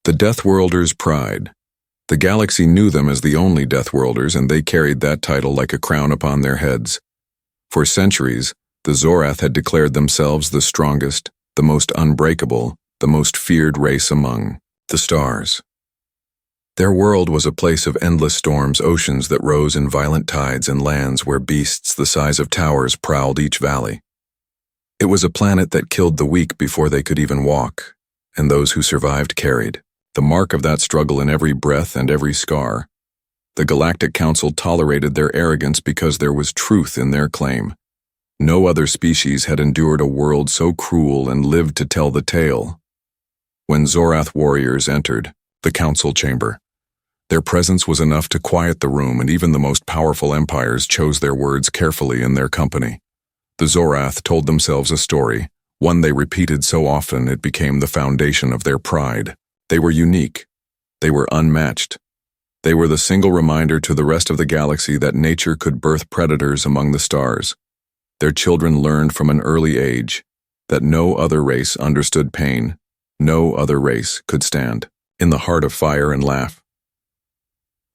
The Deathworlders' pride. The galaxy knew them as the only Deathworlders, and they carried that title like a crown upon their heads. For centuries, the Zorath had declared themselves the strongest, the most unbreakable, the most feared race among the stars. Their world was a place of endless storms, oceans that rose in violent tides, and lands where beasts the size of towers prowled each valley. It was a planet that killed the weak before they could even walk, and those who survived carried the mark of that struggle in every breath and every scar. The Galactic Council tolerated their arrogance because there was truth in their claim. No other species had endured a world so cruel and lived to tell the tale. When Zorath warriors entered the council chamber, their presence was enough to quiet the room, and even the most powerful empires chose their words carefully in their company. The Zorath told themselves a story, one they repeated so often it became the foundation of their pride. They were unique. They were unmatched. They were the single reminder to the rest of the galaxy that nature could birth predators among the stars. Their children learned from an early age that no other race understood pain, no other race could stand in the heart of fire and laugh.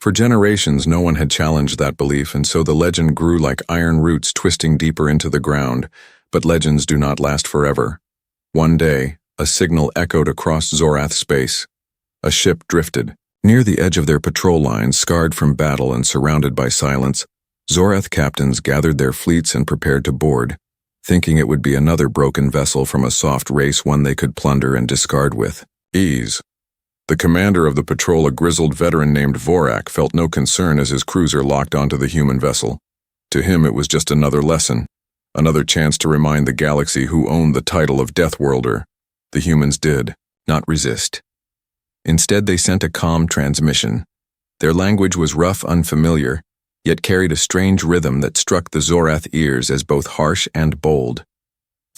For generations, no one had challenged that belief, and so the legend grew like iron roots twisting deeper into the ground. But legends do not last forever. One day, a signal echoed across Zorath space. A ship drifted. Near the edge of their patrol lines, scarred from battle and surrounded by silence, Zorath captains gathered their fleets and prepared to board, thinking it would be another broken vessel from a soft race, one they could plunder and discard with ease. The commander of the patrol, a grizzled veteran named Vorak, felt no concern as his cruiser locked onto the human vessel. To him, it was just another lesson, another chance to remind the galaxy who owned the title of Deathworlder. The humans did not resist. Instead, they sent a calm transmission. Their language was rough, unfamiliar, yet carried a strange rhythm that struck the Zorath ears as both harsh and bold.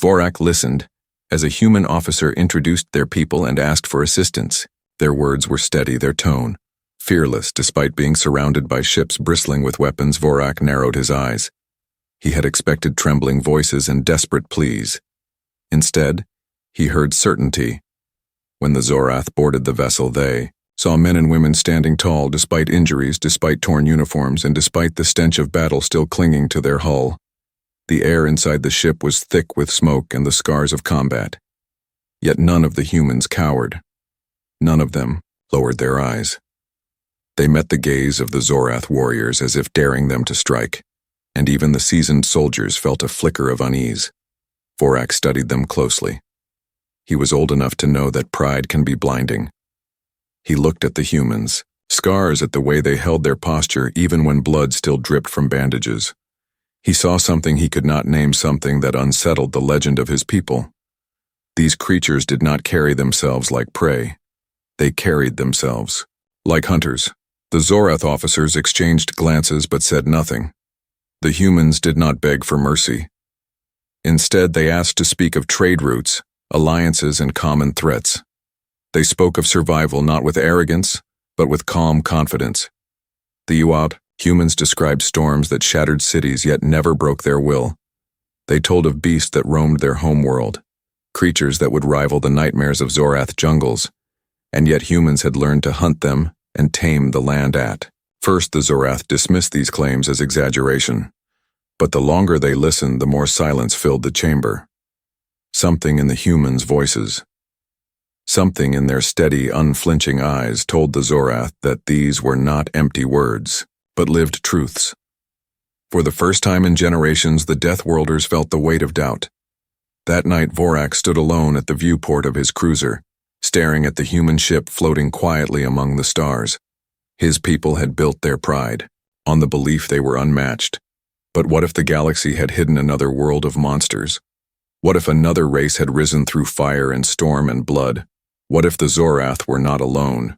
Vorak listened as a human officer introduced their people and asked for assistance. Their words were steady, their tone fearless. Despite being surrounded by ships bristling with weapons, Vorak narrowed his eyes. He had expected trembling voices and desperate pleas. Instead, he heard certainty. When the Zorath boarded the vessel, they saw men and women standing tall despite injuries, despite torn uniforms, and despite the stench of battle still clinging to their hull. The air inside the ship was thick with smoke and the scars of combat. Yet none of the humans cowered. None of them lowered their eyes. They met the gaze of the Zorath warriors as if daring them to strike, and even the seasoned soldiers felt a flicker of unease. Vorak studied them closely. He was old enough to know that pride can be blinding. He looked at the humans, scars at the way they held their posture even when blood still dripped from bandages. He saw something he could not name, something that unsettled the legend of his people. These creatures did not carry themselves like prey. They carried themselves like hunters. The Zorath officers exchanged glances but said nothing. The humans did not beg for mercy. Instead, they asked to speak of trade routes, alliances, and common threats. They spoke of survival not with arrogance, but with calm confidence. The Uab humans described storms that shattered cities yet never broke their will. They told of beasts that roamed their homeworld, creatures that would rival the nightmares of Zorath jungles, and yet humans had learned to hunt them and tame the land at. First, the Zorath dismissed these claims as exaggeration, but the longer they listened, the more silence filled the chamber. Something in the humans' voices, something in their steady, unflinching eyes told the Zorath that these were not empty words, but lived truths. For the first time in generations, the Deathworlders felt the weight of doubt. That night, Vorak stood alone at the viewport of his cruiser, staring at the human ship floating quietly among the stars. His people had built their pride on the belief they were unmatched. But what if the galaxy had hidden another world of monsters? What if another race had risen through fire and storm and blood? What if the Zorath were not alone?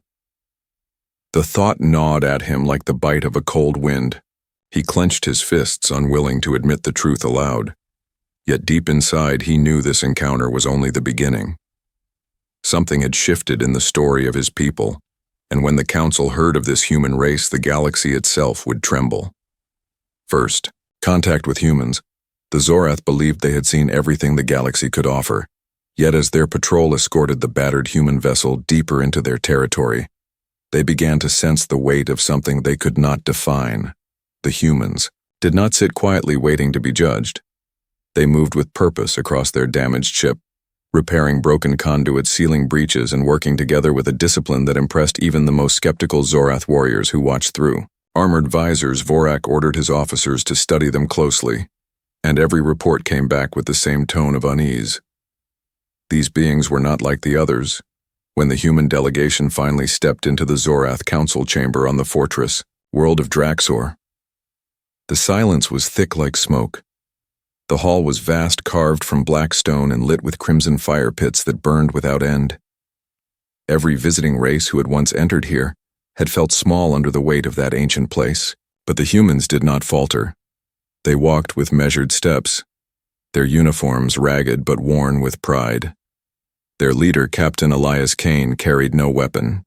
The thought gnawed at him like the bite of a cold wind. He clenched his fists, unwilling to admit the truth aloud. Yet deep inside, he knew this encounter was only the beginning. Something had shifted in the story of his people, and when the council heard of this human race, the galaxy itself would tremble. First, contact with humans. The Zorath believed they had seen everything the galaxy could offer, Yet as their patrol escorted the battered human vessel deeper into their territory, they began to sense the weight of something they could not define. The humans did not sit quietly waiting to be judged. They moved with purpose across their damaged ship, repairing broken conduits, sealing breaches, and working together with a discipline that impressed even the most skeptical Zorath warriors who watched through. Armored visors, Vorak ordered his officers to study them closely, and every report came back with the same tone of unease. These beings were not like the others. When the human delegation finally stepped into the Zorath council chamber on the fortress world of Draxor, the silence was thick like smoke. The hall was vast, carved from black stone and lit with crimson fire pits that burned without end. Every visiting race who had once entered here had felt small under the weight of that ancient place, but the humans did not falter. They walked with measured steps, their uniforms ragged but worn with pride. Their leader, Captain Elias Kane, carried no weapon,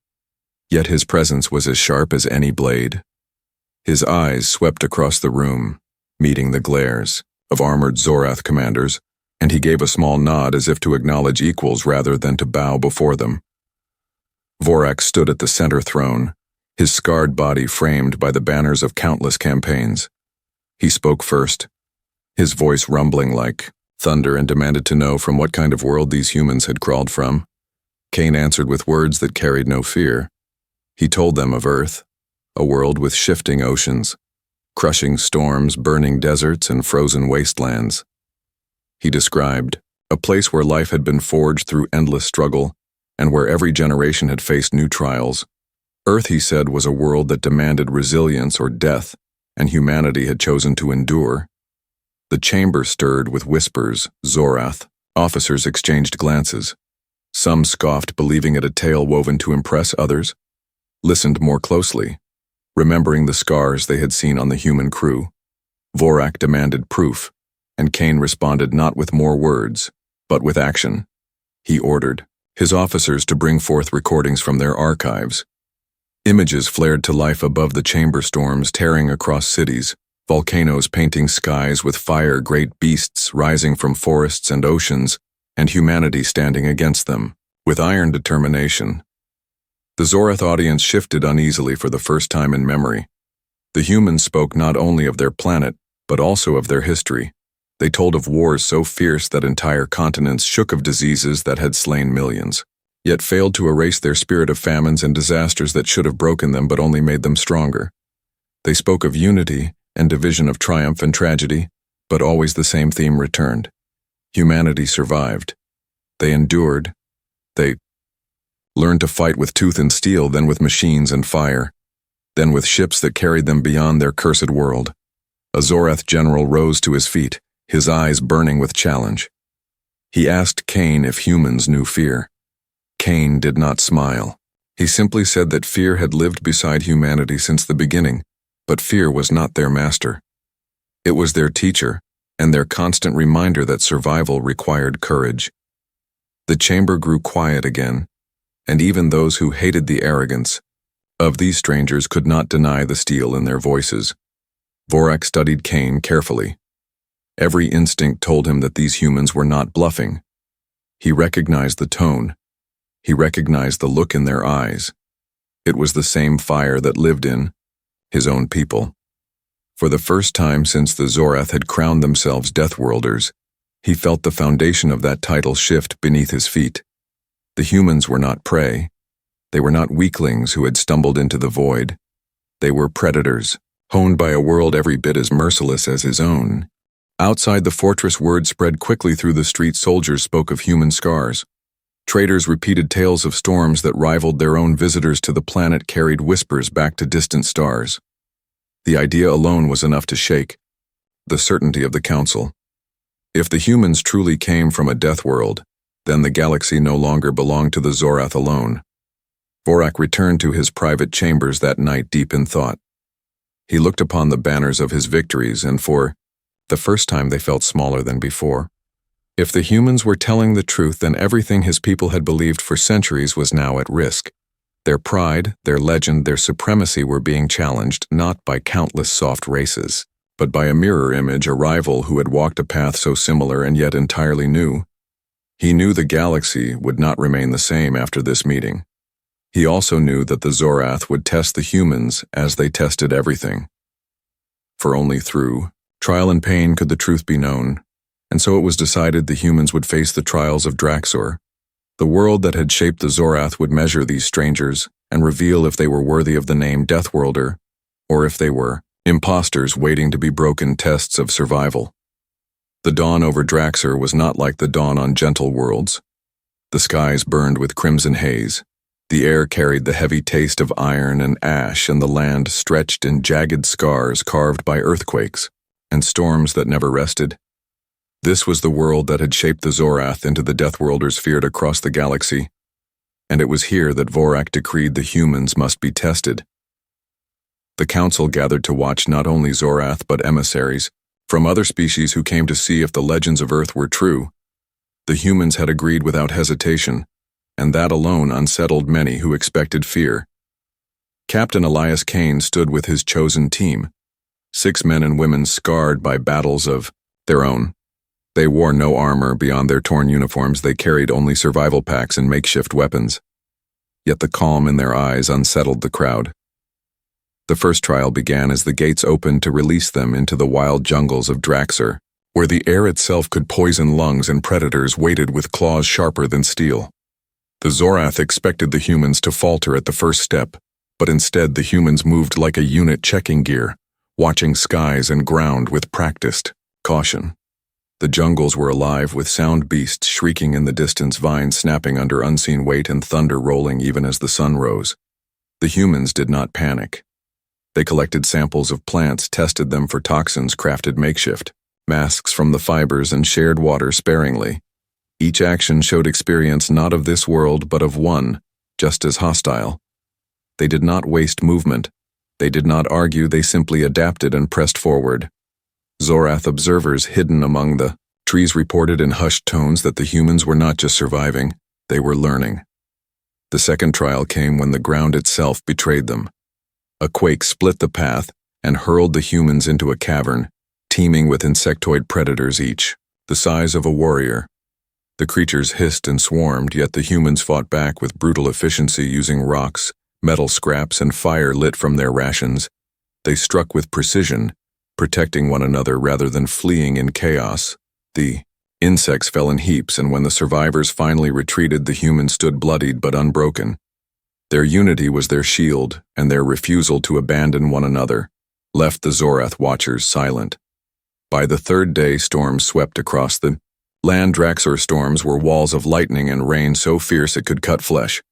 yet his presence was as sharp as any blade. His eyes swept across the room, meeting the glares of armored Zorath commanders, and he gave a small nod as if to acknowledge equals rather than to bow before them. Vorak stood at the center throne, his scarred body framed by the banners of countless campaigns. He spoke first, his voice rumbling like thunder, and demanded to know from what kind of world these humans had crawled from. Kane answered with words that carried no fear. He told them of Earth, a world with shifting oceans, crushing storms, burning deserts, and frozen wastelands. He described a place where life had been forged through endless struggle and where every generation had faced new trials. Earth, he said, was a world that demanded resilience or death, and humanity had chosen to endure. The chamber stirred with whispers. Zorath officers exchanged glances. Some scoffed, believing it a tale woven to impress others, listened more closely, remembering the scars they had seen on the human crew. Vorak demanded proof, and Kane responded not with more words, but with action. He ordered his officers to bring forth recordings from their archives. Images flared to life above the chamber, storms tearing across cities, volcanoes painting skies with fire, great beasts rising from forests and oceans, and humanity standing against them, with iron determination. The Zorath audience shifted uneasily for the first time in memory. The humans spoke not only of their planet, but also of their history. They told of wars so fierce that entire continents shook, of diseases that had slain millions, yet failed to erase their spirit, of famines and disasters that should have broken them but only made them stronger. They spoke of unity and division, of triumph and tragedy, but always the same theme returned. Humanity survived. They endured. They learned to fight with tooth and steel, then with machines and fire, then with ships that carried them beyond their cursed world. A Zorath general rose to his feet, his eyes burning with challenge. He asked Kane if humans knew fear. Kane did not smile. He simply said that fear had lived beside humanity since the beginning, but fear was not their master. It was their teacher, and their constant reminder that survival required courage. The chamber grew quiet again, and even those who hated the arrogance of these strangers could not deny the steel in their voices. Vorak studied Kane carefully. Every instinct told him that these humans were not bluffing. He recognized the tone. He recognized the look in their eyes. It was the same fire that lived in his own people. For the first time since the Zorath had crowned themselves Deathworlders, he felt the foundation of that title shift beneath his feet. The humans were not prey. They were not weaklings who had stumbled into the void. They were predators, honed by a world every bit as merciless as his own. Outside the fortress, word spread quickly through the street. Soldiers spoke of human scars. Traders repeated tales of storms that rivaled their own. Visitors to the planet carried whispers back to distant stars. The idea alone was enough to shake the certainty of the council. If the humans truly came from a death world, then the galaxy no longer belonged to the Zorath alone. Vorak returned to his private chambers that night deep in thought. He looked upon the banners of his victories, and for the first time they felt smaller than before. If the humans were telling the truth, then everything his people had believed for centuries was now at risk. Their pride, their legend, their supremacy were being challenged not by countless soft races, but by a mirror image, a rival who had walked a path so similar and yet entirely new. He knew the galaxy would not remain the same after this meeting. He also knew that the Zorath would test the humans as they tested everything. For only through trial and pain could the truth be known, and so it was decided the humans would face the trials of Draxor. The world that had shaped the Zorath would measure these strangers and reveal if they were worthy of the name Deathworlder, or if they were imposters waiting to be broken tests of survival. The dawn over Draxor was not like the dawn on gentle worlds. The skies burned with crimson haze. The air carried the heavy taste of iron and ash, and the land stretched in jagged scars carved by earthquakes and storms that never rested. This was the world that had shaped the Zorath into the Deathworlders feared across the galaxy, and it was here that Vorak decreed the humans must be tested. The council gathered to watch not only Zorath but emissaries from other species who came to see if the legends of Earth were true. The humans had agreed without hesitation, and that alone unsettled many who expected fear. Captain Elias Kane stood with his chosen team, 6 men and women scarred by battles of their own. They wore no armor beyond their torn uniforms. They carried only survival packs and makeshift weapons. Yet the calm in their eyes unsettled the crowd. The first trial began as the gates opened to release them into the wild jungles of Draxor, where the air itself could poison lungs and predators waited with claws sharper than steel. The Zorath expected the humans to falter at the first step, but instead the humans moved like a unit checking gear, watching skies and ground with practiced caution. The jungles were alive with sound beasts shrieking in the distance, vines snapping under unseen weight and thunder rolling even as the sun rose. The humans did not panic. They collected samples of plants, tested them for toxins, crafted makeshift masks from the fibers, and shared water sparingly. Each action showed experience not of this world but of one, just as hostile. They did not waste movement. They did not argue, they simply adapted and pressed forward. Zorath observers hidden among the trees reported in hushed tones that the humans were not just surviving, they were learning. The second trial came when the ground itself betrayed them. A quake split the path and hurled the humans into a cavern, teeming with insectoid predators each the size of a warrior. The creatures hissed and swarmed, yet the humans fought back with brutal efficiency using rocks, metal scraps, and fire lit from their rations. They struck with precision, protecting one another rather than fleeing in chaos. The insects fell in heaps, and when the survivors finally retreated, the humans stood bloodied but unbroken. Their unity was their shield, and their refusal to abandon one another left the Zorath watchers silent. By the third day, storms swept across the land. Draxor storms were walls of lightning and rain so fierce it could cut flesh.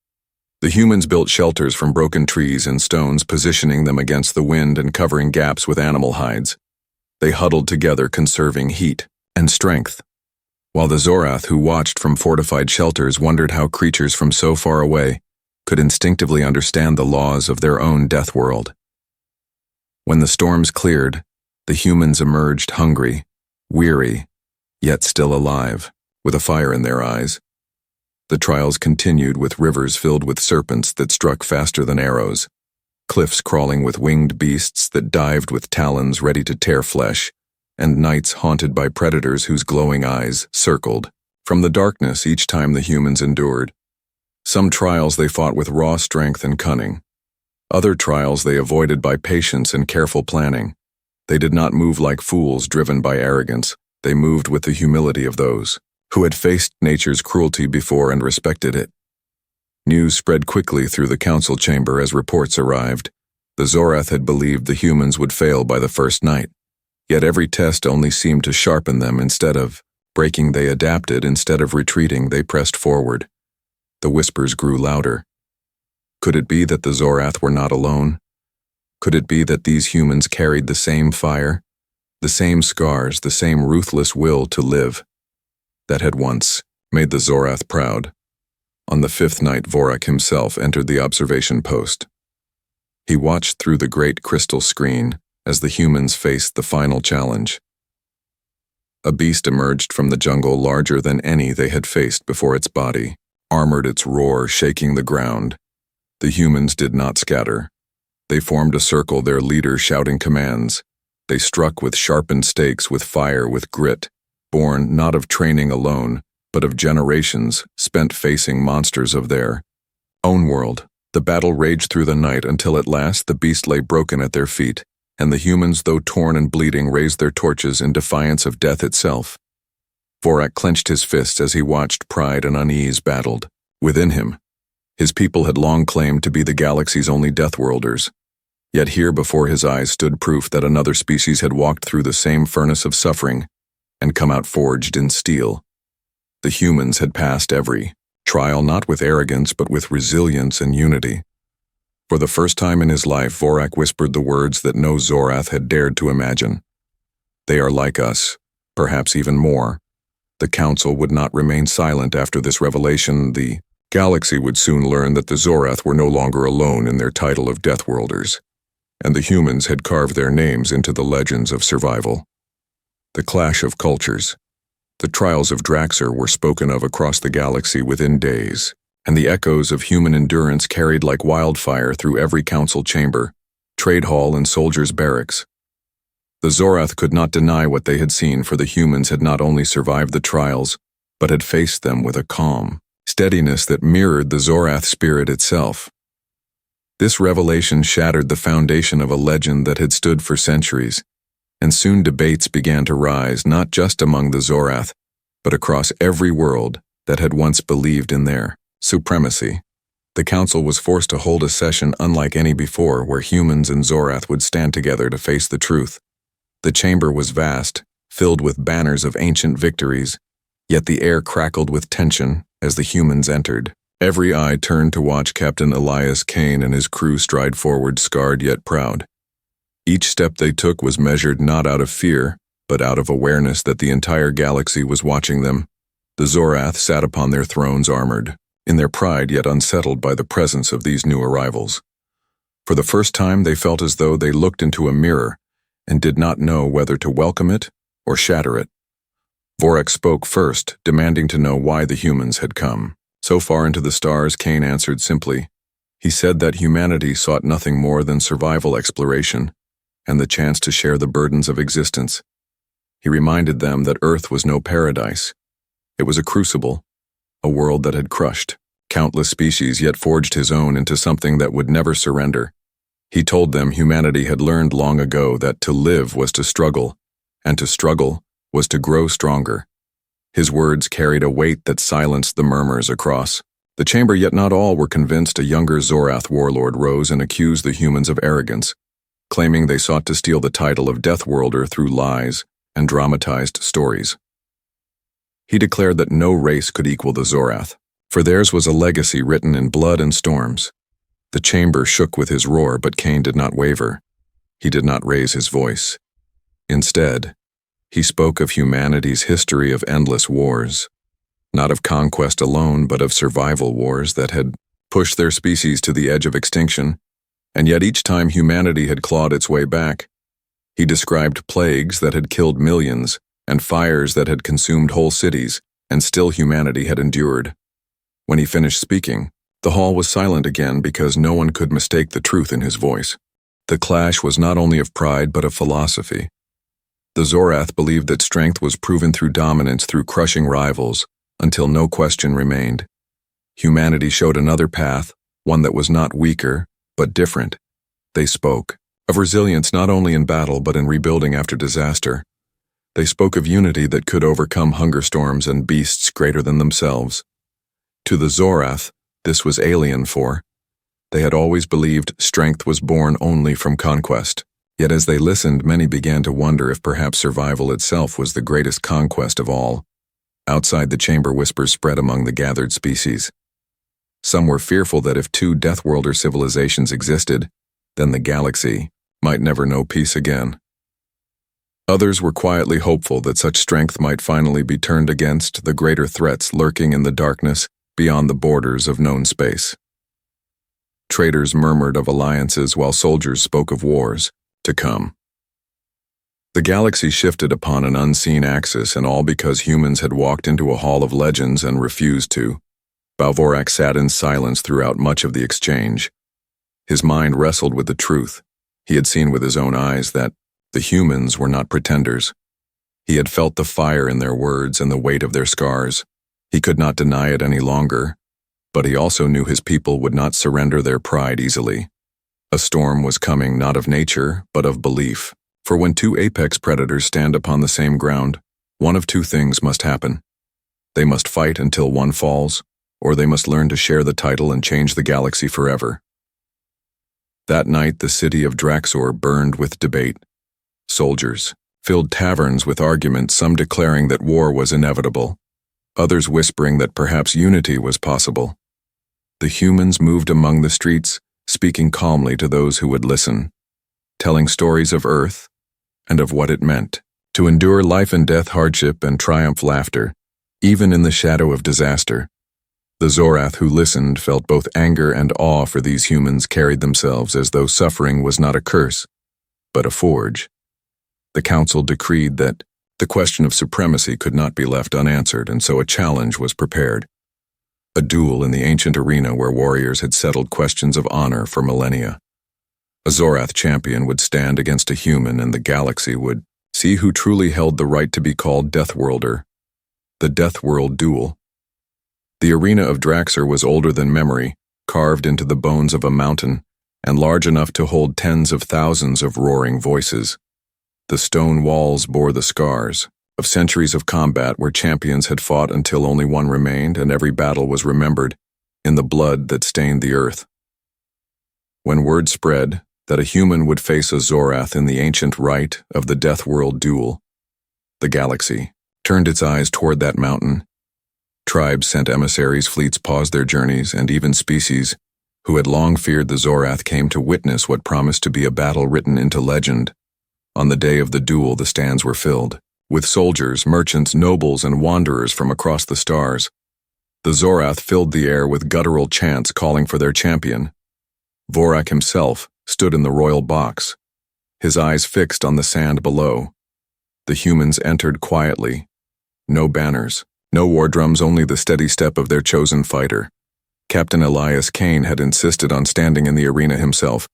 The humans built shelters from broken trees and stones, positioning them against the wind and covering gaps with animal hides. They huddled together, conserving heat and strength, while the Zorath who watched from fortified shelters wondered how creatures from so far away could instinctively understand the laws of their own death world. When the storms cleared, the humans emerged hungry, weary, yet still alive, with a fire in their eyes. The trials continued with rivers filled with serpents that struck faster than arrows, cliffs crawling with winged beasts that dived with talons ready to tear flesh, and nights haunted by predators whose glowing eyes circled from the darkness each time the humans endured. Some trials they fought with raw strength and cunning. Other trials they avoided by patience and careful planning. They did not move like fools driven by arrogance. They moved with the humility of those who had faced nature's cruelty before and respected it. News spread quickly through the council chamber as reports arrived. The Zorath had believed the humans would fail by the first night. Yet every test only seemed to sharpen them. Instead of breaking, they adapted. Instead of retreating, they pressed forward. The whispers grew louder. Could it be that the Zorath were not alone? Could it be that these humans carried the same fire, the same scars, the same ruthless will to live that had once made the Zorath proud? On the fifth night, Vorak himself entered the observation post. He watched through the great crystal screen as the humans faced the final challenge. A beast emerged from the jungle larger than any they had faced before. Its body armored, its roar shaking the ground. The humans did not scatter. They formed a circle, their leader shouting commands. They struck with sharpened stakes, with fire, with grit, born not of training alone, but of generations spent facing monsters of their own world. The battle raged through the night until at last the beast lay broken at their feet, and the humans, though torn and bleeding, raised their torches in defiance of death itself. Vorak clenched his fists as he watched pride and unease battled within him. His people had long claimed to be the galaxy's only Deathworlders, yet here before his eyes stood proof that another species had walked through the same furnace of suffering and come out forged in steel. The humans had passed every trial not with arrogance but with resilience and unity. For the first time in his life, Vorak whispered the words that no Zorath had dared to imagine. They are like us, perhaps even more. The Council would not remain silent after this revelation. The galaxy would soon learn that the Zorath were no longer alone in their title of Deathworlders, and the humans had carved their names into the legends of survival. The clash of cultures. The trials of Draxer were spoken of across the galaxy within days, and the echoes of human endurance carried like wildfire through every council chamber, trade hall, and soldiers' barracks. The Zorath could not deny what they had seen, for the humans had not only survived the trials, but had faced them with a calm steadiness that mirrored the Zorath spirit itself. This revelation shattered the foundation of a legend that had stood for centuries, and soon debates began to rise not just among the Zorath, but across every world that had once believed in their supremacy. The Council was forced to hold a session unlike any before, where humans and Zorath would stand together to face the truth. The chamber was vast, filled with banners of ancient victories, yet the air crackled with tension as the humans entered. Every eye turned to watch Captain Elias Kane and his crew stride forward, scarred yet proud. Each step they took was measured not out of fear, but out of awareness that the entire galaxy was watching them. The Zorath sat upon their thrones armored, in their pride yet unsettled by the presence of these new arrivals. For the first time they felt as though they looked into a mirror and did not know whether to welcome it or shatter it. Vorak spoke first, demanding to know why the humans had come. So far into the stars, Kane answered simply. He said that humanity sought nothing more than survival exploration, and the chance to share the burdens of existence. He reminded them that Earth was no paradise. It was a crucible, a world that had crushed countless species yet forged his own into something that would never surrender. He told them humanity had learned long ago that to live was to struggle, and to struggle was to grow stronger. His words carried a weight that silenced the murmurs across the chamber, yet not all were convinced. A younger Zorath warlord rose and accused the humans of arrogance, claiming they sought to steal the title of Deathworlder through lies and dramatized stories. He declared that no race could equal the Zorath, for theirs was a legacy written in blood and storms. The chamber shook with his roar, but Kane did not waver. He did not raise his voice. Instead, he spoke of humanity's history of endless wars, not of conquest alone, but of survival wars that had pushed their species to the edge of extinction. And yet each time humanity had clawed its way back. He described plagues that had killed millions and fires that had consumed whole cities, and still humanity had endured. When he finished speaking, the hall was silent again because no one could mistake the truth in his voice. The clash was not only of pride but of philosophy. The Zorath believed that strength was proven through dominance, through crushing rivals, until no question remained. Humanity showed another path, one that was not weaker, but different. They spoke of resilience not only in battle but in rebuilding after disaster. They spoke of unity that could overcome hunger storms and beasts greater than themselves. To the Zorath, this was alien, for they had always believed strength was born only from conquest. Yet as they listened, many began to wonder if perhaps survival itself was the greatest conquest of all. Outside the chamber, whispers spread among the gathered species. Some were fearful that if two Deathworlder civilizations existed, then the galaxy might never know peace again. Others were quietly hopeful that such strength might finally be turned against the greater threats lurking in the darkness beyond the borders of known space. Traders murmured of alliances while soldiers spoke of wars to come. The galaxy shifted upon an unseen axis, and all because humans had walked into a hall of legends and refused to. Vorak sat in silence throughout much of the exchange. His mind wrestled with the truth. He had seen with his own eyes that the humans were not pretenders. He had felt the fire in their words and the weight of their scars. He could not deny it any longer, but he also knew his people would not surrender their pride easily. A storm was coming not of nature, but of belief. For when two apex predators stand upon the same ground, one of two things must happen. They must fight until one falls, or they must learn to share the title and change the galaxy forever. That night the city of Draxor burned with debate. Soldiers filled taverns with arguments, some declaring that war was inevitable, others whispering that perhaps unity was possible. The humans moved among the streets, speaking calmly to those who would listen, telling stories of Earth and of what it meant to endure life and death, hardship and triumph, laughter, even in the shadow of disaster. The Zorath who listened felt both anger and awe, for these humans carried themselves as though suffering was not a curse, but a forge. The council decreed that the question of supremacy could not be left unanswered, and so a challenge was prepared. A duel in the ancient arena where warriors had settled questions of honor for millennia. A Zorath champion would stand against a human, and the galaxy would see who truly held the right to be called Deathworlder. The Deathworld Duel. The arena of Draxor was older than memory, carved into the bones of a mountain, and large enough to hold tens of thousands of roaring voices. The stone walls bore the scars of centuries of combat where champions had fought until only one remained, and every battle was remembered in the blood that stained the earth. When word spread that a human would face a Zorath in the ancient rite of the Deathworld Duel, the galaxy turned its eyes toward that mountain. Tribes sent emissaries, fleets paused their journeys, and even species who had long feared the Zorath came to witness what promised to be a battle written into legend. On the day of the duel, the stands were filled with soldiers, merchants, nobles, and wanderers from across the stars. The Zorath filled the air with guttural chants calling for their champion. Vorak himself stood in the royal box, his eyes fixed on the sand below. The humans entered quietly. No banners, no war drums, only the steady step of their chosen fighter. Captain Elias Kane had insisted on standing in the arena himself,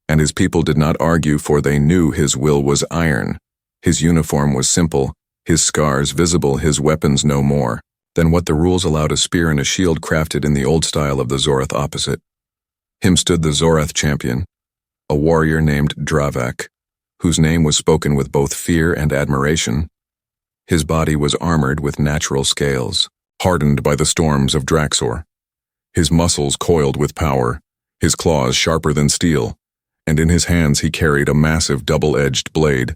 and his people did not argue, for they knew his will was iron. His uniform was simple, his scars visible, his weapons no more than what the rules allowed: a spear and a shield crafted in the old style of the Zorath. Opposite him stood the Zorath champion, a warrior named Dravak, whose name was spoken with both fear and admiration. His body was armored with natural scales, hardened by the storms of Draxor. His muscles coiled with power, his claws sharper than steel, and in his hands he carried a massive double-edged blade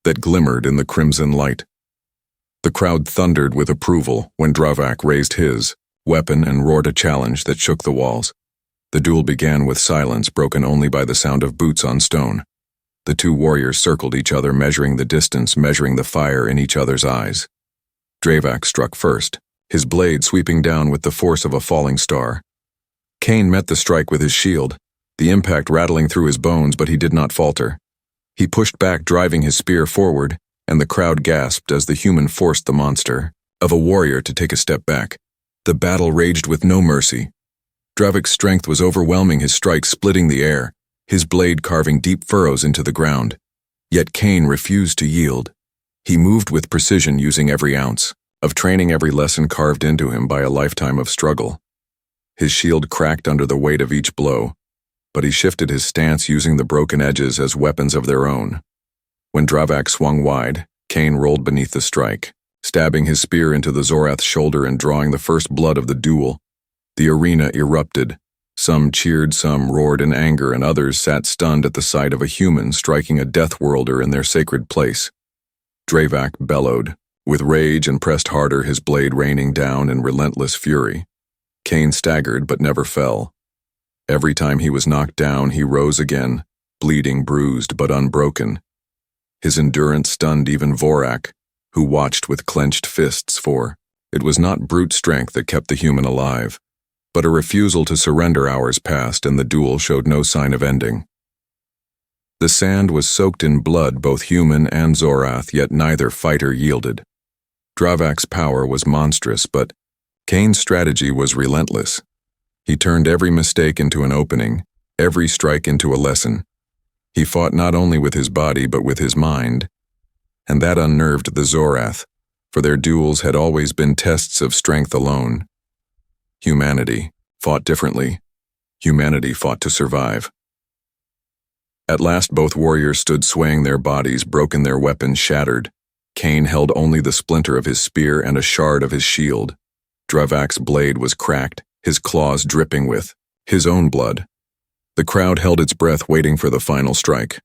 that glimmered in the crimson light. The crowd thundered with approval when Dravak raised his weapon and roared a challenge that shook the walls. The duel began with silence, broken only by the sound of boots on stone. The two warriors circled each other, measuring the distance, measuring the fire in each other's eyes. Dravak struck first, his blade sweeping down with the force of a falling star. Kane met the strike with his shield, the impact rattling through his bones, but he did not falter. He pushed back, driving his spear forward, and the crowd gasped as the human forced the monster of a warrior to take a step back. The battle raged with no mercy. Dravak's strength was overwhelming, his strike splitting the air, his blade carving deep furrows into the ground. Yet Kane refused to yield. He moved with precision, using every ounce of training, every lesson carved into him by a lifetime of struggle. His shield cracked under the weight of each blow, but he shifted his stance, using the broken edges as weapons of their own. When Dravak swung wide, Kane rolled beneath the strike, stabbing his spear into the Zorath's shoulder and drawing the first blood of the duel. The arena erupted. Some cheered, some roared in anger, and others sat stunned at the sight of a human striking a Deathworlder in their sacred place. Dravak bellowed with rage and pressed harder, his blade raining down in relentless fury. Kane staggered but never fell. Every time he was knocked down, he rose again, bleeding, bruised but unbroken. His endurance stunned even Vorak, who watched with clenched fists, for it was not brute strength that kept the human alive, but a refusal to surrender. Hours passed, and the duel showed no sign of ending. The sand was soaked in blood, both human and Zorath, yet neither fighter yielded. Dravak's power was monstrous, but Kane's strategy was relentless. He turned every mistake into an opening, every strike into a lesson. He fought not only with his body but with his mind, and that unnerved the Zorath, for their duels had always been tests of strength alone. Humanity fought differently. Humanity fought to survive. At last both warriors stood swaying their bodies, broken, their weapons shattered. Cain held only the splinter of his spear and a shard of his shield. Dravak's blade was cracked, his claws dripping with his own blood. The crowd held its breath, waiting for the final strike.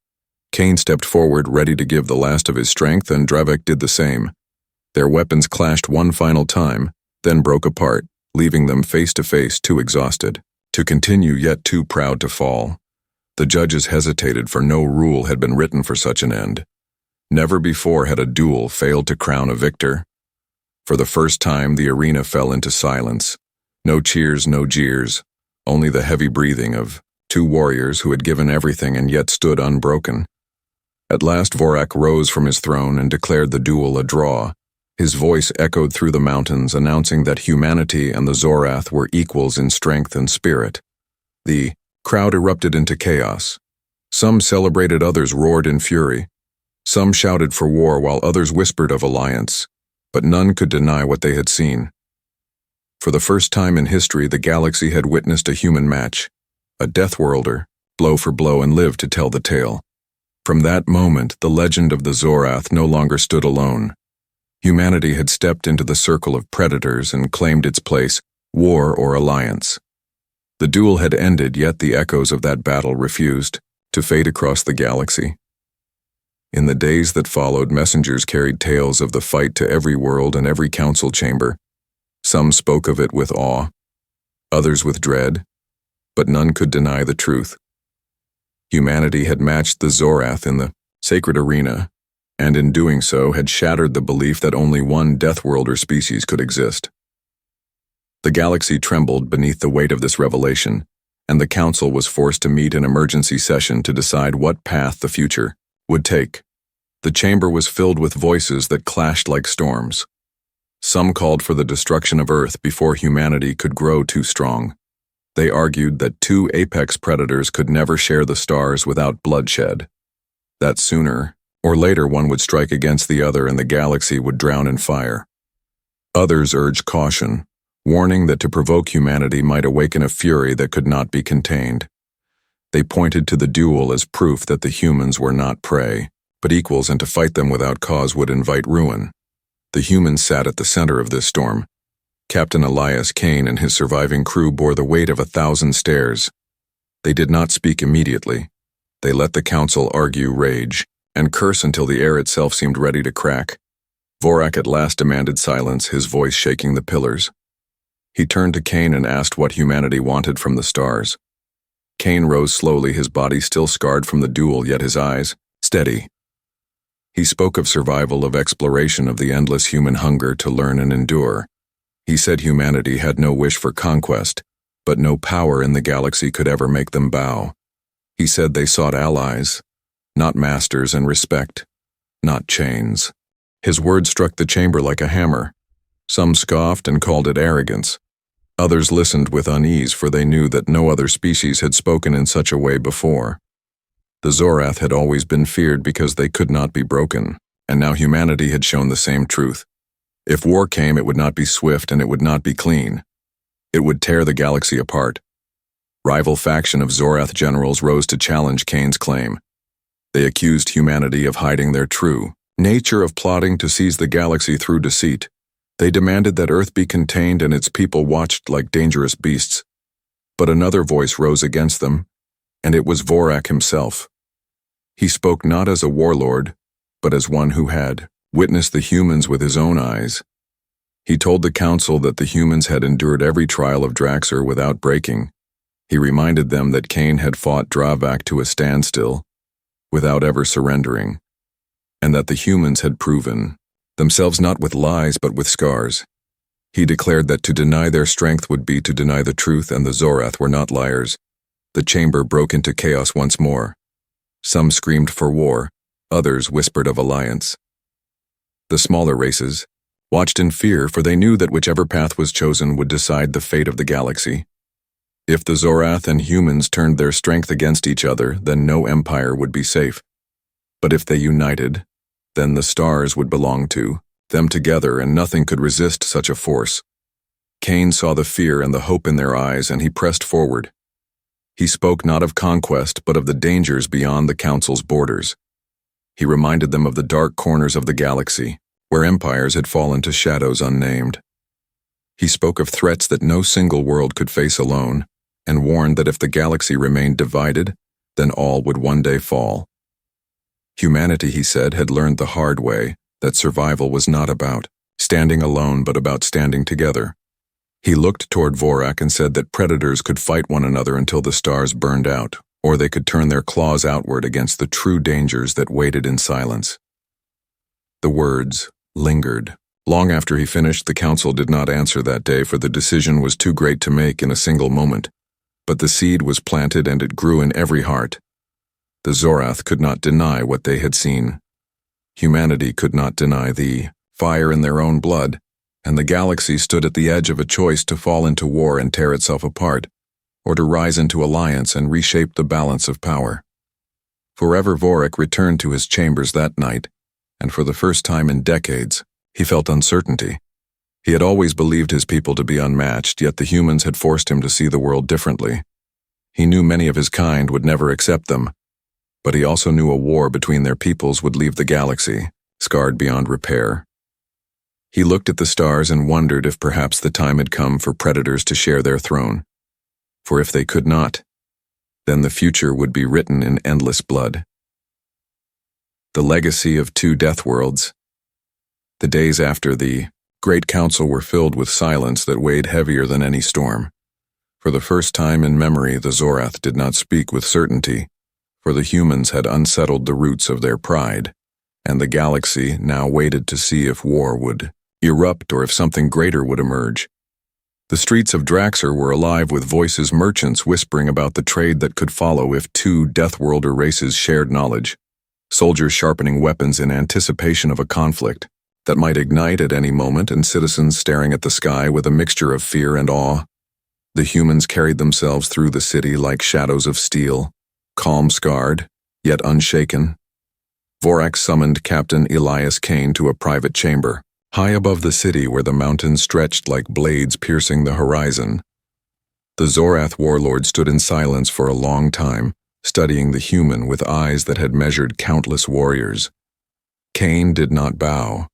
Cain stepped forward, ready to give the last of his strength, and Dravak did the same. Their weapons clashed one final time, then broke apart, leaving them face to face, too exhausted to continue yet too proud to fall. The judges hesitated, for no rule had been written for such an end. Never before had a duel failed to crown a victor. For the first time, the arena fell into silence. No cheers, no jeers, only the heavy breathing of two warriors who had given everything and yet stood unbroken. At last Vorak rose from his throne and declared the duel a draw. His voice echoed through the mountains, announcing that humanity and the Zorath were equals in strength and spirit. The crowd erupted into chaos. Some celebrated, others roared in fury. Some shouted for war, while others whispered of alliance, but none could deny what they had seen. For the first time in history, the galaxy had witnessed a human match, a Deathworlder, blow for blow, and lived to tell the tale. From that moment, the legend of the Zorath no longer stood alone. Humanity had stepped into the circle of predators and claimed its place, war or alliance. The duel had ended, yet the echoes of that battle refused to fade across the galaxy. In the days that followed, messengers carried tales of the fight to every world and every council chamber. Some spoke of it with awe, others with dread, but none could deny the truth. Humanity had matched the Zorath in the sacred arena, and in doing so had shattered the belief that only one Deathworlder species could exist. The galaxy trembled beneath the weight of this revelation, and the council was forced to meet in emergency session to decide what path the future would take. The chamber was filled with voices that clashed like storms. Some called for the destruction of Earth before humanity could grow too strong. They argued that two apex predators could never share the stars without bloodshed, that sooner or later one would strike against the other and the galaxy would drown in fire. Others urged caution, warning that to provoke humanity might awaken a fury that could not be contained. They pointed to the duel as proof that the humans were not prey, but equals, and to fight them without cause would invite ruin. The humans sat at the center of this storm. Captain Elias Kane and his surviving crew bore the weight of 1,000 stares. They did not speak immediately. They let the council argue, rage, and curse until the air itself seemed ready to crack. Vorak at last demanded silence, his voice shaking the pillars. He turned to Kane and asked what humanity wanted from the stars. Kane rose slowly, his body still scarred from the duel, yet his eyes steady. He spoke of survival, of exploration, of the endless human hunger to learn and endure. He said humanity had no wish for conquest, but no power in the galaxy could ever make them bow. He said they sought allies, not masters, and respect, not chains. His words struck the chamber like a hammer. Some scoffed and called it arrogance. Others listened with unease, for they knew that no other species had spoken in such a way before. The Zorath had always been feared because they could not be broken, and now humanity had shown the same truth. If war came, it would not be swift and it would not be clean. It would tear the galaxy apart. Rival faction of Zorath generals rose to challenge Kane's claim. They accused humanity of hiding their true nature, of plotting to seize the galaxy through deceit. They demanded that Earth be contained and its people watched like dangerous beasts. But another voice rose against them, and it was Vorak himself. He spoke not as a warlord, but as one who had witnessed the humans with his own eyes. He told the council that the humans had endured every trial of Draxur without breaking. He reminded them that Kane had fought Dravak to a standstill, without ever surrendering, and that the humans had proven themselves not with lies but with scars. He declared that to deny their strength would be to deny the truth, and the Zorath were not liars. The chamber broke into chaos once more. Some screamed for war, others whispered of alliance. The smaller races watched in fear, for they knew that whichever path was chosen would decide the fate of the galaxy. If the Zorath and humans turned their strength against each other, then no empire would be safe. But if they united, then the stars would belong to them together, and nothing could resist such a force. Cain saw the fear and the hope in their eyes, and he pressed forward. He spoke not of conquest, but of the dangers beyond the Council's borders. He reminded them of the dark corners of the galaxy, where empires had fallen to shadows unnamed. He spoke of threats that no single world could face alone, and warned that if the galaxy remained divided, then all would one day fall. Humanity, he said, had learned the hard way that survival was not about standing alone, but about standing together. He looked toward Vorak and said that predators could fight one another until the stars burned out, or they could turn their claws outward against the true dangers that waited in silence. The words lingered. Long after he finished, the Council did not answer that day, for the decision was too great to make in a single moment. But the seed was planted, and it grew in every heart. The Zorath could not deny what they had seen. Humanity could not deny the fire in their own blood, and the galaxy stood at the edge of a choice to fall into war and tear itself apart, or to rise into alliance and reshape the balance of power. Forever Vorak returned to his chambers that night, and for the first time in decades, he felt uncertainty. He had always believed his people to be unmatched, yet the humans had forced him to see the world differently. He knew many of his kind would never accept them, but he also knew a war between their peoples would leave the galaxy, scarred beyond repair. He looked at the stars and wondered if perhaps the time had come for predators to share their throne. For if they could not, then the future would be written in endless blood. The legacy of two death worlds. The days after the Great Council were filled with silence that weighed heavier than any storm. For the first time in memory, the Zorath did not speak with certainty, for the humans had unsettled the roots of their pride, and the galaxy now waited to see if war would erupt or if something greater would emerge. The streets of Draxor were alive with voices, merchants whispering about the trade that could follow if two Deathworlder races shared knowledge, soldiers sharpening weapons in anticipation of a conflict that might ignite at any moment, and citizens staring at the sky with a mixture of fear and awe. The humans carried themselves through the city like shadows of steel, calm, scarred, yet unshaken. Vorak summoned Captain Elias Kane to a private chamber, high above the city where the mountains stretched like blades piercing the horizon. The Zorath warlord stood in silence for a long time, studying the human with eyes that had measured countless warriors. Kane did not bow.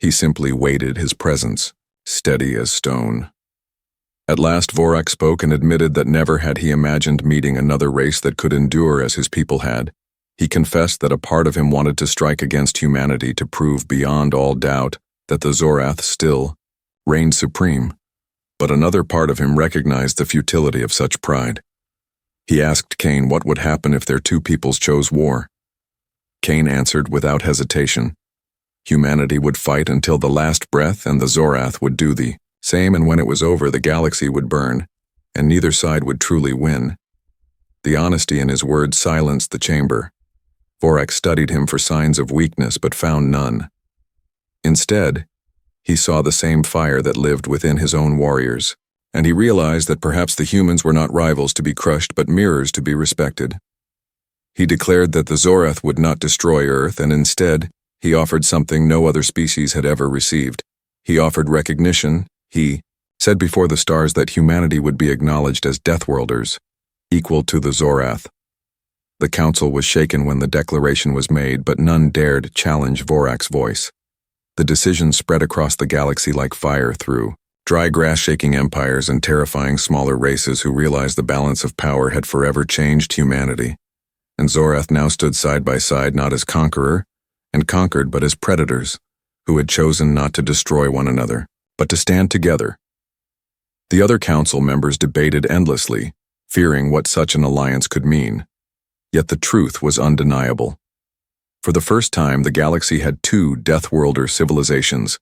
He simply waited his presence, steady as stone. At last Vorak spoke and admitted that never had he imagined meeting another race that could endure as his people had. He confessed that a part of him wanted to strike against humanity to prove beyond all doubt that the Zorath still reigned supreme, but another part of him recognized the futility of such pride. He asked Kane what would happen if their two peoples chose war. Kane answered without hesitation. Humanity would fight until the last breath, and the Zorath would do the same, and when it was over, the galaxy would burn, and neither side would truly win. The honesty in his words silenced the chamber. Vorak studied him for signs of weakness, but found none. Instead, he saw the same fire that lived within his own warriors, and he realized that perhaps the humans were not rivals to be crushed, but mirrors to be respected. He declared that the Zorath would not destroy Earth, and instead, he offered something no other species had ever received. He offered recognition. He said before the stars that humanity would be acknowledged as Deathworlders, equal to the Zorath. The Council was shaken when the declaration was made, but none dared challenge Vorak's voice. The decision spread across the galaxy like fire through dry grass, shaking empires and terrifying smaller races who realized the balance of power had forever changed humanity. And Zorath now stood side by side, not as conqueror and conquered, but as predators who had chosen not to destroy one another, but to stand together. The other council members debated endlessly, fearing what such an alliance could mean. Yet the truth was undeniable. For the first time, the galaxy had two Deathworlder civilizations.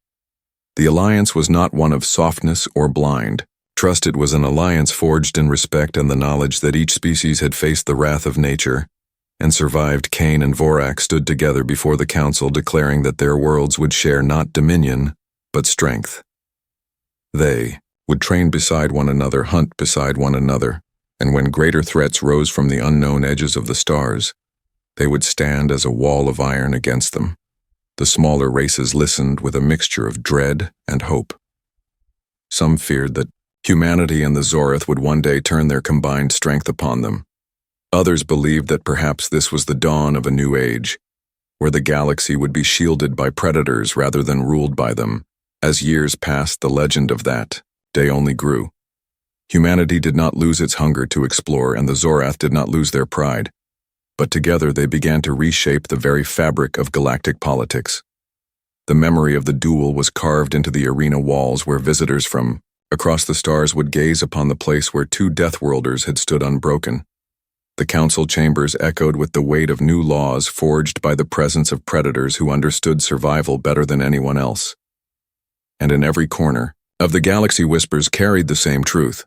The alliance was not one of softness or blind trust. It was an alliance forged in respect and the knowledge that each species had faced the wrath of nature and survived. Kane and Vorak stood together before the council, declaring that their worlds would share not dominion, but strength. They would train beside one another, hunt beside one another, and when greater threats rose from the unknown edges of the stars, they would stand as a wall of iron against them. The smaller races listened with a mixture of dread and hope. Some feared that humanity and the Zorath would one day turn their combined strength upon them. Others believed that perhaps this was the dawn of a new age, where the galaxy would be shielded by predators rather than ruled by them. As years passed, the legend of that day only grew. Humanity did not lose its hunger to explore, and the Zorath did not lose their pride. But together they began to reshape the very fabric of galactic politics. The memory of the duel was carved into the arena walls where visitors from across the stars would gaze upon the place where two Deathworlders had stood unbroken. The council chambers echoed with the weight of new laws forged by the presence of predators who understood survival better than anyone else. And in every corner of the galaxy, whispers carried the same truth.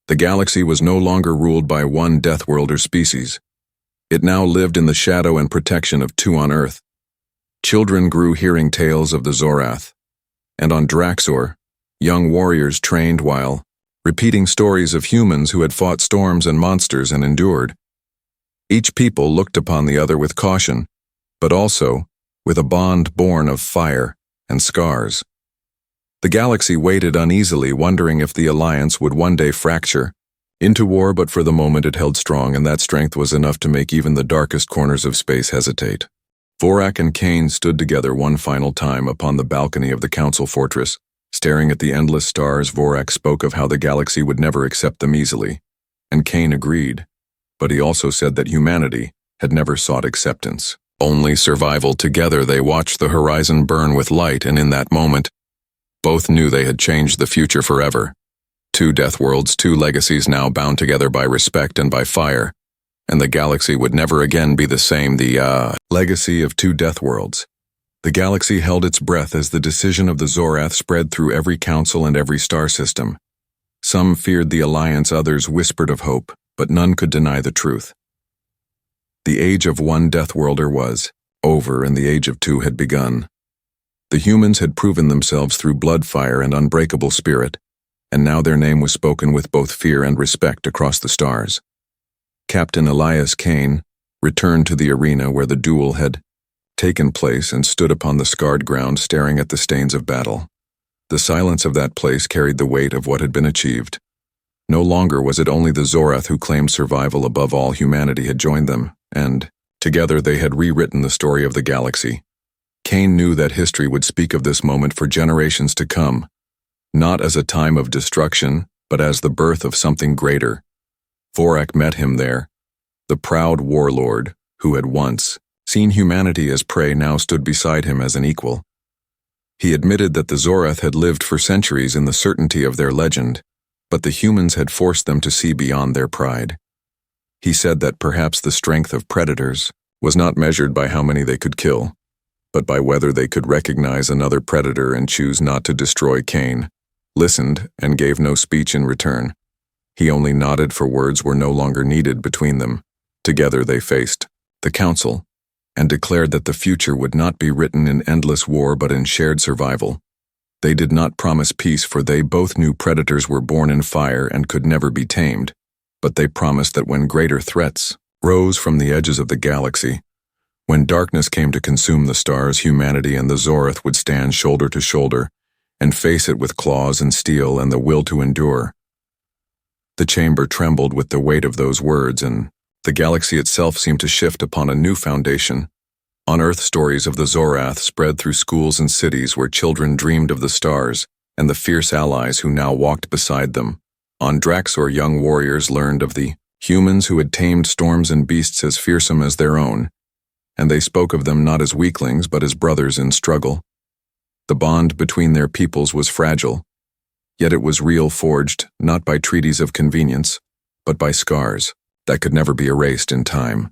The galaxy was no longer ruled by one Deathworlder species. It now lived in the shadow and protection of two on Earth. Children grew hearing tales of the Zorath, and on Draxor, young warriors trained while repeating stories of humans who had fought storms and monsters and endured. Each people looked upon the other with caution, but also with a bond born of fire and scars. The galaxy waited uneasily, wondering if the alliance would one day fracture into war, but for the moment it held strong, and that strength was enough to make even the darkest corners of space hesitate. Vorak and Kane stood together one final time upon the balcony of the council fortress. Staring at the endless stars, Vorak spoke of how the galaxy would never accept them easily, and Kane agreed, but he also said that humanity had never sought acceptance, only survival. Together they watched the horizon burn with light, and in that moment, both knew they had changed the future forever. Two Deathworlds, two legacies now bound together by respect and by fire, and the galaxy would never again be the same. The legacy of two Deathworlds. The galaxy held its breath as the decision of the Zorath spread through every council and every star system. Some feared the alliance, others whispered of hope, but none could deny the truth. The age of one Deathworlder was over, and the age of two had begun. The humans had proven themselves through blood, fire, and unbreakable spirit, and now their name was spoken with both fear and respect across the stars. Captain Elias Kane returned to the arena where the duel had taken place and stood upon the scarred ground, staring at the stains of battle. The silence of that place carried the weight of what had been achieved. No longer was it only the Zorath who claimed survival above all. Humanity had joined them, and together they had rewritten the story of the galaxy. Kane knew that history would speak of this moment for generations to come, not as a time of destruction, but as the birth of something greater. Vorak met him there. The proud warlord, who had once seen humanity as prey, now stood beside him as an equal. He admitted that the Zorath had lived for centuries in the certainty of their legend, but the humans had forced them to see beyond their pride. He said that perhaps the strength of predators was not measured by how many they could kill, but by whether they could recognize another predator and choose not to destroy. Kane listened and gave no speech in return. He only nodded, for words were no longer needed between them. Together they faced the council and declared that the future would not be written in endless war but in shared survival. They did not promise peace, for they both knew predators were born in fire and could never be tamed, but they promised that when greater threats rose from the edges of the galaxy, when darkness came to consume the stars, humanity and the Zorath would stand shoulder to shoulder and face it with claws and steel and the will to endure. The chamber trembled with the weight of those words, and the galaxy itself seemed to shift upon a new foundation. On Earth, stories of the Zorath spread through schools and cities where children dreamed of the stars and the fierce allies who now walked beside them. On Draxor, young warriors learned of the humans who had tamed storms and beasts as fearsome as their own, and they spoke of them not as weaklings but as brothers in struggle. The bond between their peoples was fragile, yet it was real, forged not by treaties of convenience, but by scars that could never be erased in time.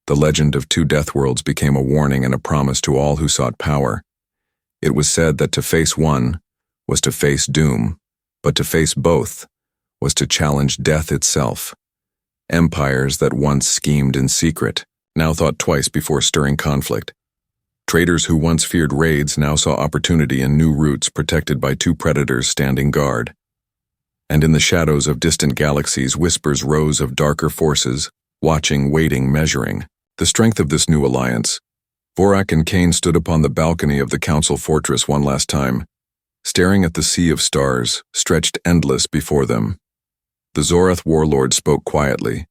The legend of two Deathworlds became a warning and a promise to all who sought power. It was said that to face one was to face doom, but to face both was to challenge death itself. Empires that once schemed in secret now thought twice before stirring conflict. Traders who once feared raids now saw opportunity in new routes, protected by two predators standing guard. And in the shadows of distant galaxies, whispers rose of darker forces, watching, waiting, measuring the strength of this new alliance. Borak and Kane stood upon the balcony of the council fortress one last time, staring at the sea of stars stretched endless before them. The Zorath warlord spoke quietly,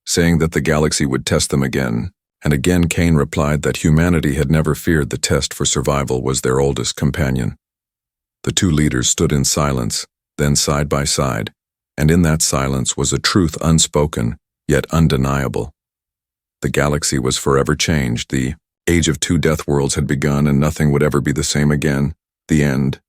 saying that the galaxy would test them again, and again Kane replied that humanity had never feared the test for survival was their oldest companion. The two leaders stood in silence, then side by side, and in that silence was a truth unspoken, yet undeniable. The galaxy was forever changed, the age of two death worlds had begun and nothing would ever be the same again, the end.